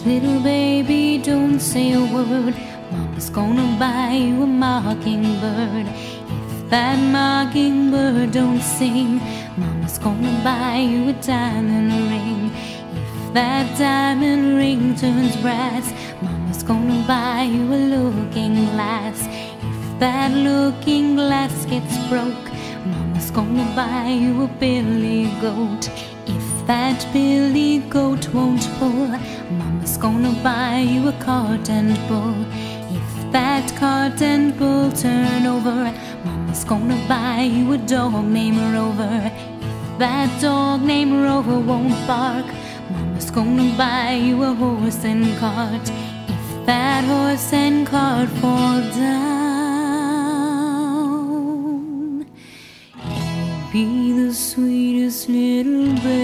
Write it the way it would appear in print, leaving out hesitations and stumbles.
little baby, don't say a word. Mama's gonna buy you a mockingbird. If that mockingbird don't sing, Mama's gonna buy you a diamond ring. If that diamond ring turns brass, Mama's gonna buy you a looking glass. If that looking glass gets broke, Mama's gonna buy you a billy goat. If that billy goat won't pull, Mama's gonna buy you a cart and bull. If that cart and bull turn over, Mama's gonna buy you a dog named Rover. If that dog named Rover won't bark, Mama's gonna buy you a horse and cart. If that horse and cart fall down, you'll be the sweetest little baby